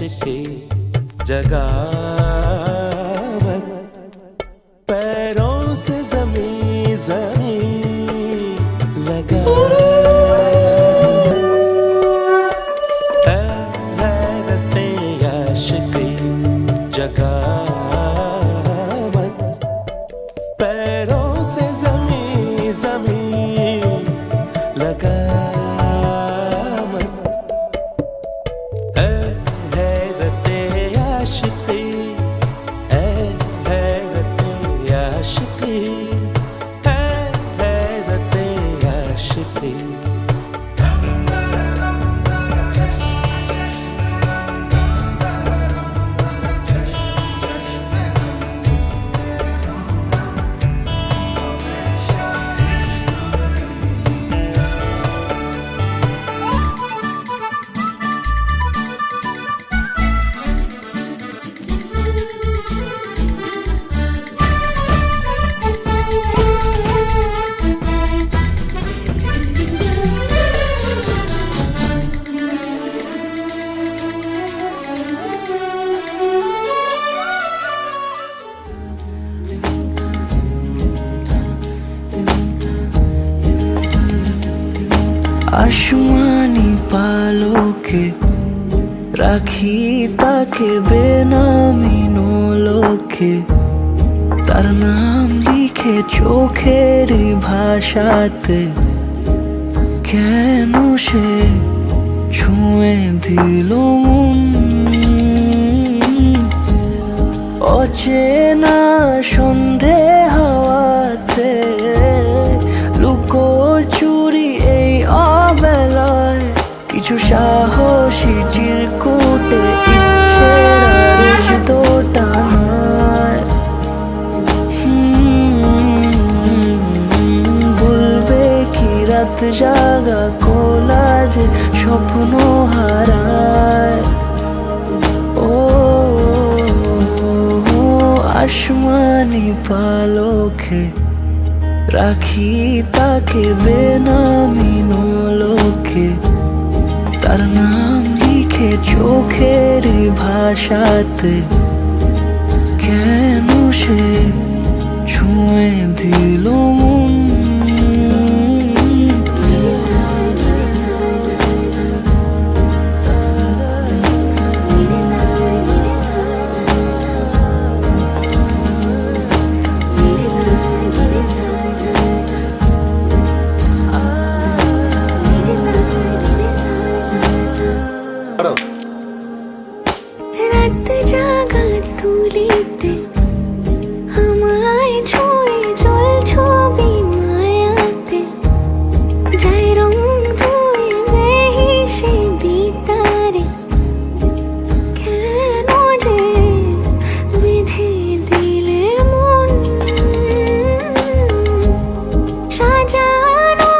आशिकी जगा मत, पैरों से जमीन जमीन लगा मत, हैरते आशिकी जगा मत, पैरों से जमीन जमीन लगा आसमानी पालोके राखी ताके बेनामी लोके तार नाम लिखे चोखेर भाषाते केन से छुए दिल मन अचेना सन्धे हावाते लुको चुरी अबेलाय किछु साहसी चिरकुटे इच्छेर तो टानाय बोलबे कि रात जागा कोलाजे स्वप्न हाराय ओ आसमानी पालोके राखी ताके बेनामी लोके तार नाम लिखे चोखेर भाषाते केन से छुए दिल मन রাত জাগা তুলিতে আমায় ছুঁয়ে জল ছবি মায়াতে যাই রং ধুয়ে বেহিসে বিতারে কেন যে বিধে দিলে মন সাজানো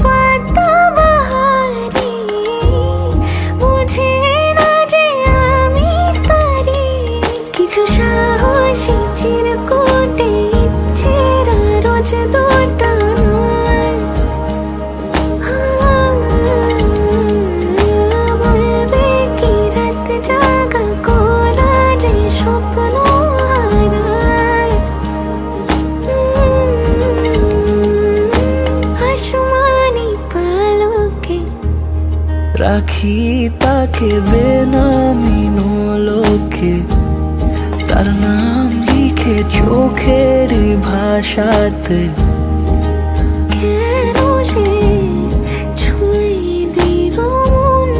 পাতা বাহারি বুঝে কিছু সাহসী চিরকুটে ইচ্ছেরা রোজ দুটা নয় বলবে কি রাত জাগা কোলাজে স্বপ্ন হারায় আসমানি পালকে राखी ताके बेनामी लोके तार नाम लिखे चोखेर भाषाते কেন সে ছুঁয়ে দিল মন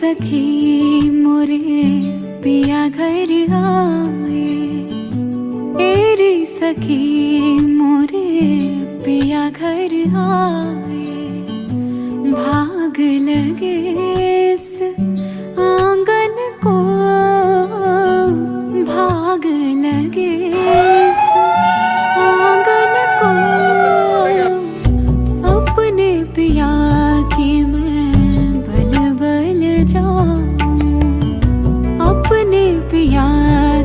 सखी मोरे पिया घर आए, तेरी सखी मोरे पिया घर आए, भाग लगे इस आंगन को, भाग लगे इस आंगन को, अपने पिया की मैं बल बल जाऊं, अपने पिया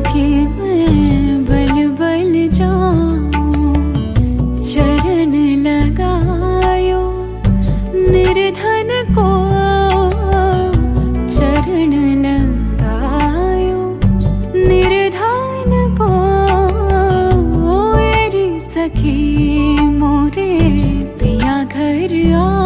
की मैं बल बल जाऊं, चरण लगायो निर्धन को, चरण लगायो निर्धन को, मेरी सखी मोरे पिया घर आए।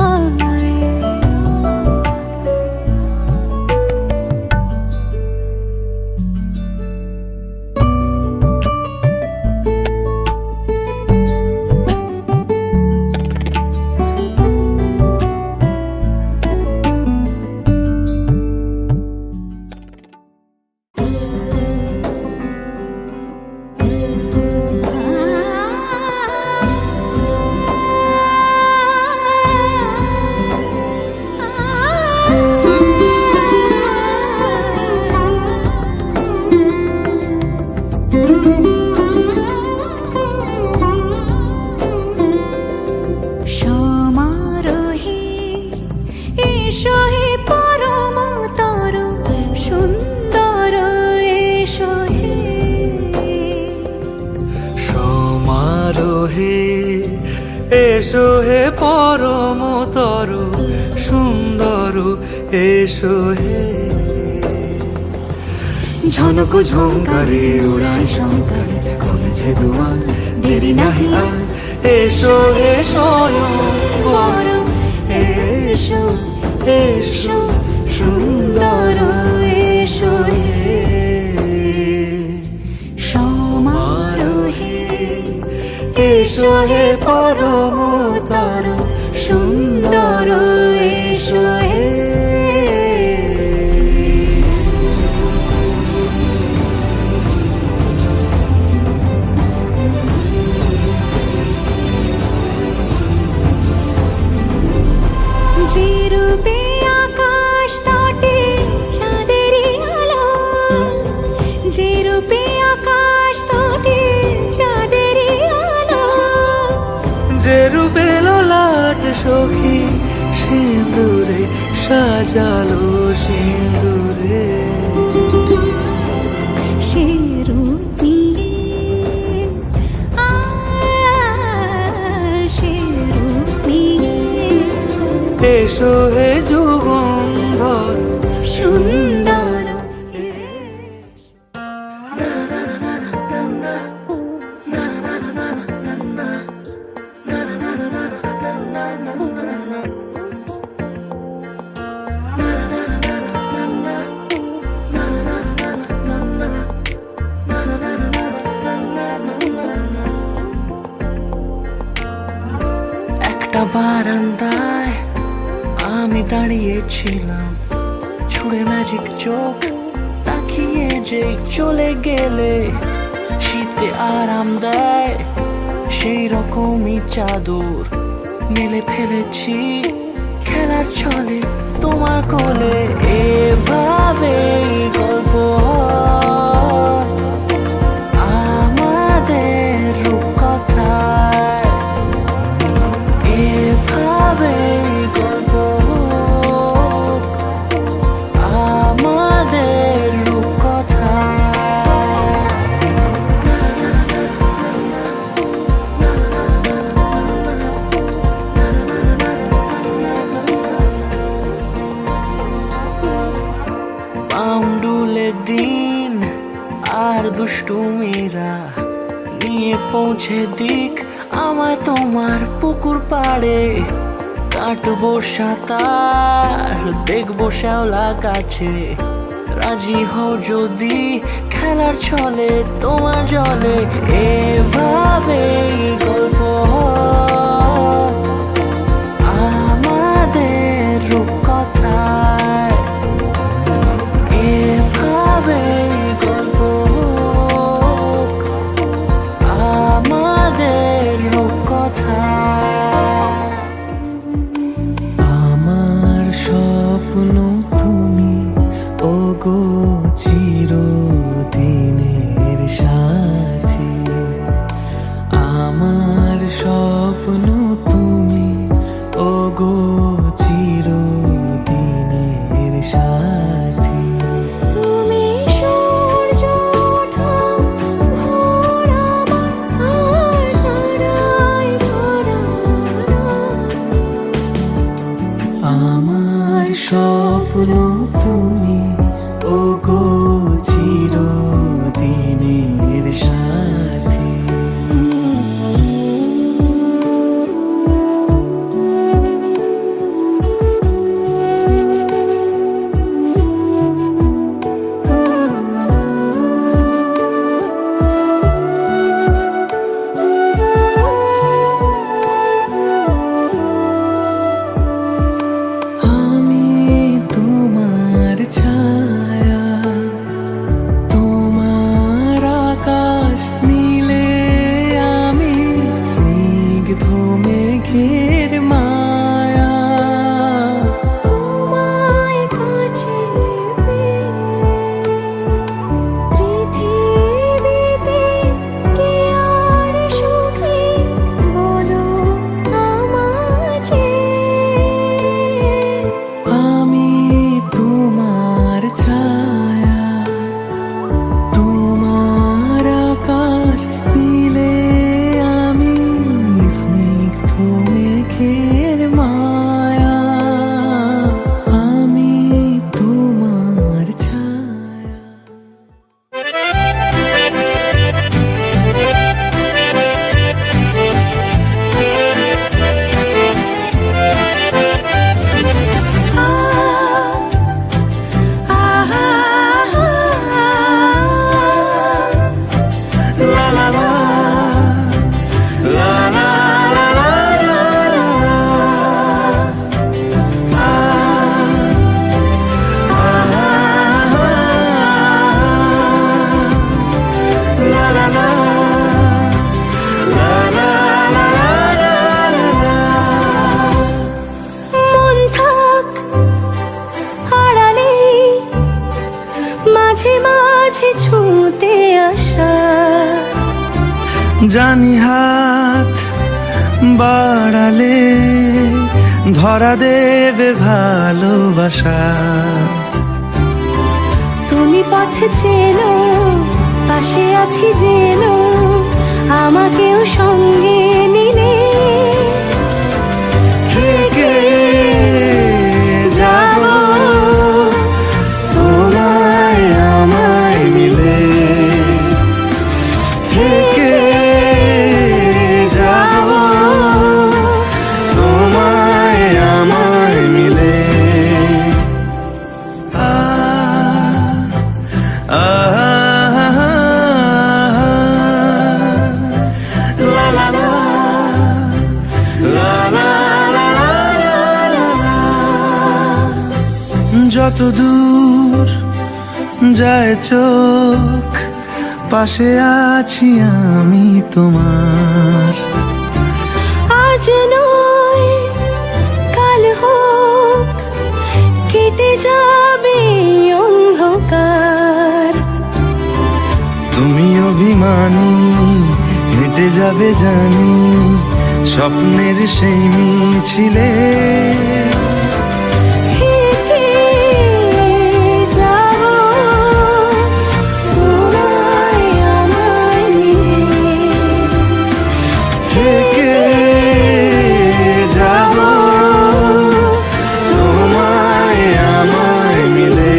সমারোহে এসো হে পরম তর সুন্দর, এসো হে সমারোহে এসো হে পরমতর সুন্দর, এসো হে ঝনক ঝঙ্কারে উড়ায় শঙ্কারে, কমেছে দুয়ার দেরি নাহি আর, এসো হে স্বয়ং বর, এসো এসো সুন্দর, এসো হে সমারোহে এসো হে পরমতর সুন্দর, এসো হে যে রূপে আকাশ তটে চাঁদেরই আলো, যে রূপে আকাশ তটে চাঁদেরই আলো, যে রূপে ললাট সখী সিঁদুরে সাজালো সিঁদুরে, সে রূপ নিয়ে সে রূপ নিয়ে এসো হে যুগন্ধর সুন্দর। একটা বারান্দায় আমি দাঁড়িয়েছিলাম, ছুঁড়ে ম্যাজিক চোখ তাকিয়ে যে চলে গেলে, শীতে আরাম দেয় সেই রকমই চাদর মেলে ফেলেছি খেলার ছলে তোমার কোলে, এভাবে গল্প হয় আমাদের রূপকথায়, এভাবে গল্প হোক আমাদের রূপকথায়। পাউন্ডুলে দিন আর দুষ্টু মেয়েরা নিয়ে পৌঁছে দিক আমায় তোমার পুকুর পাড়ে, কাটবো সাঁতার দেখবো শ্যাওলা গাছে, রাজি হও যদি খেলার ছলে তোমার জলে, এভাবেই গল্প আমাদের রূপকথায়। স্বপ্ন তুমি ও গো চিরদিনের সাথী। ছায়া তোমার আকাশ নীলে আমি স্নিগ্ধ মেঘের মায়া। তোমায় কাছে পেয়ে পৃথিবীতে কে আর সুখী বলো আমাকে। আমি তোমার ছায়া তোমার আকাশ নীলে আমি স্নিগ্ধ মেঘের মায়া। আমি তোমার ছায়া। La la la, la la la la la la. La la la, la la la la la. মন থাক আড়ালে মাঝে মাঝে ছুঁতে আসা। জানি হাত বাড়ালে ধরা দেবে ভালোবাসা। তুমি পথ চেনো পাশে আছি যেন আমাকেও সঙ্গে নিলে থেকে যাব তোমায় আমায় মিলে। থেকে যাব তোমায় আমায় মিলে। La la la, la la la la la. যত দূর যায় চোখ পাশে আছি আমি তোমার। আজ নয় কাল হোক কেটে যাবে অন্ধকার। তুমি অভিমানী হেঁটে যাবে জানি স্বপ্নের সেই মিছিলে। থেকে যাব তোমায় আমায় মিলে। থেকে যাব তোমায় আমায় মিলে।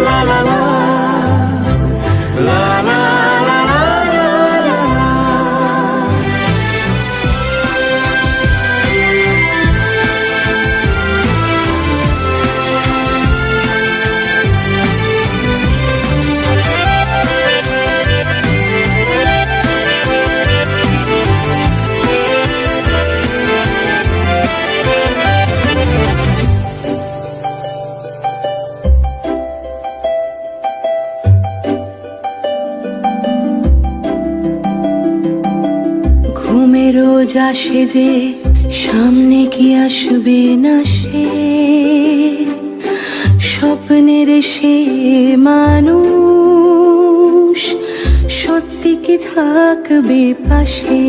La la la, la la la la la la. রোজ আসে যে সামনে কি আসবে না সে স্বপ্নের সে মানুষ সত্যি কি থাকবে পাশে।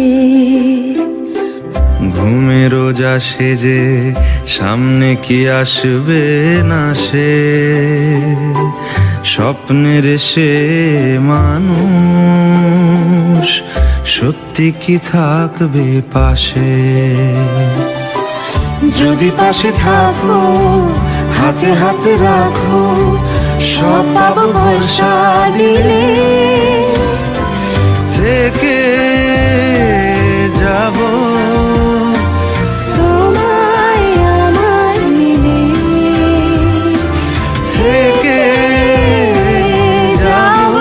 ঘুমে রোজ আসে যে সামনে কি আসবে না সে স্বপ্নের সে মানুষ সত্যি কি থাকবে পাশে? যদি পাশে থাকো, হাতে হাতে রাখো, সব পাবো ভরসা দিলে। থেকে যাব তোমায় আমার মিলে, থেকে যাব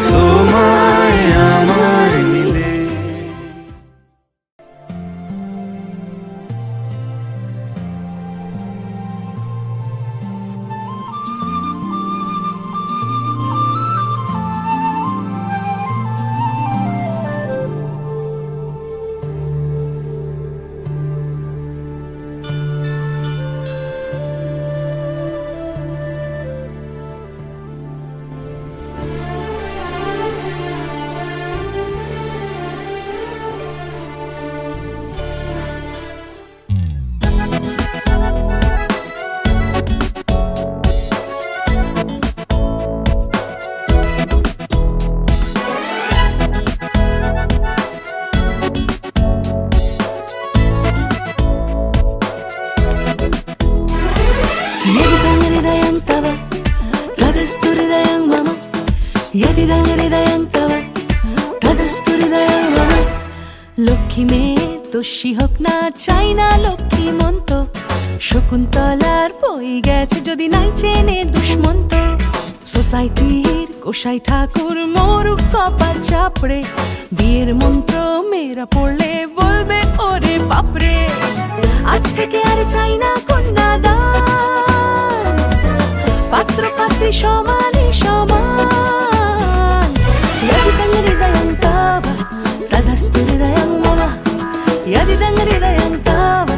তোমায় আমার মিলে। লক্ষ্মী মেয়ে দোষী হোক না চাই না লক্ষ্মী মন্ত, শকুন্তলার বই গেছে যদি নাই চেনে দুষ্মন্ত। সোসাইটির গোসাই ঠাকুর মরুক কপাল চাপড়ে, বিয়ের মন্ত্র মেয়েরা পড়লে বলবে ওরে বাপরে। আজ থেকে আর চাই না কন্যাদান, পাত্র পাত্রী সমানে সমান। యదిదం హృదయం తావ తదస్తు హృదయం మమ, యదిదం హృదయం తావ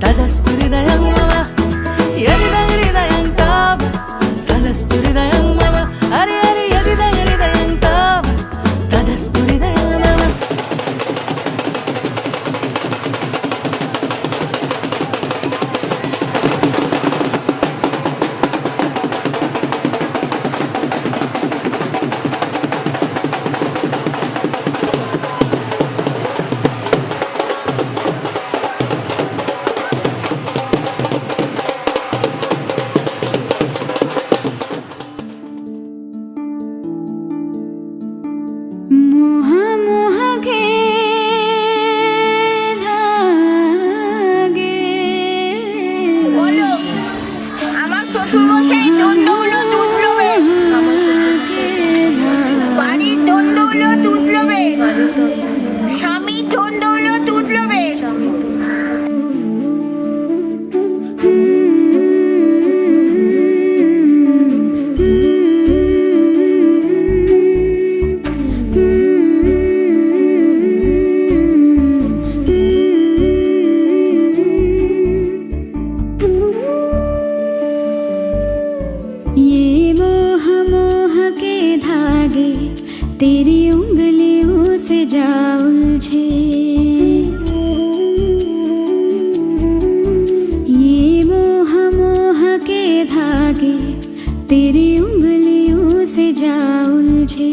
తదస్తు హృదయం మమ, యదిదం హృదయం తావ తదస్తు హృదయం మమ, అరే అరే యదిదం హృదయం తావ తదస్తు హృదయం మమ. तेरी उंगलियों से जा उलझे, ये मोह मोह के धागे तेरी उंगलियों से जा उलझे।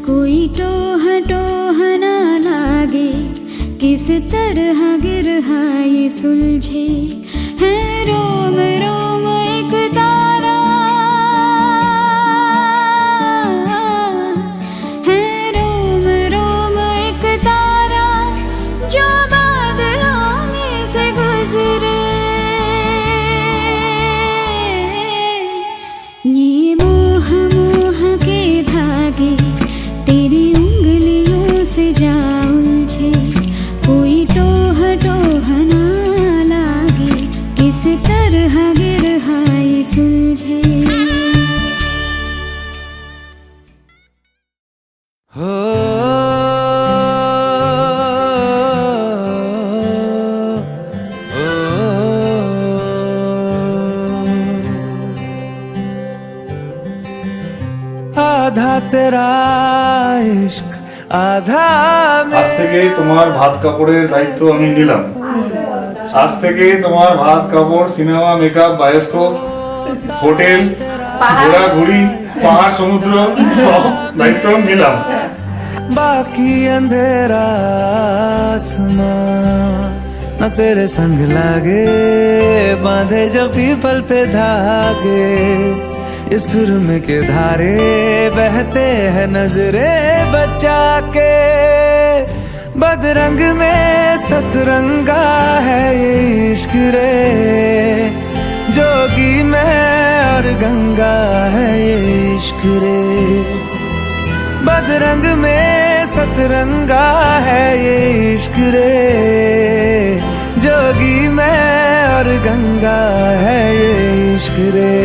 कोई टोह टोह ना लागे, किस तरह गिरहा ये सुलझे। है रोम रोम एक तारा, तेरी उंगलियों से जा उलझे। कोई टोह टोह ना लागे, किस तरह गिरहा ये सुलझे। हो आधा तेरा इश्क आधा আজ থেকে তোমার ভাত কাপড়ের দায়িত্ব আমি নিলাম। আজ থেকে তোমার ভাত কাপড়, সিনেমা, মেকআপ, বায়োস্কোপ, হোটেল ঘোরাঘুরি পাহাড় সমুদ্র সব দায়িত্ব নিলাম। बाकी अंधेरा आसमां न तेरे संग लागे, बांधे जो पीपल पे धागे, इस सुरम के धारे बहते हैं नजरे बचा के। बदरंग में सतरंगा है ये इश्क रे, जोगी में और गंगा है ये इश्क रे। बदरंग में सतरंगा है ये इश्क रे, जोगी में और गंगा है ये इश्क रे।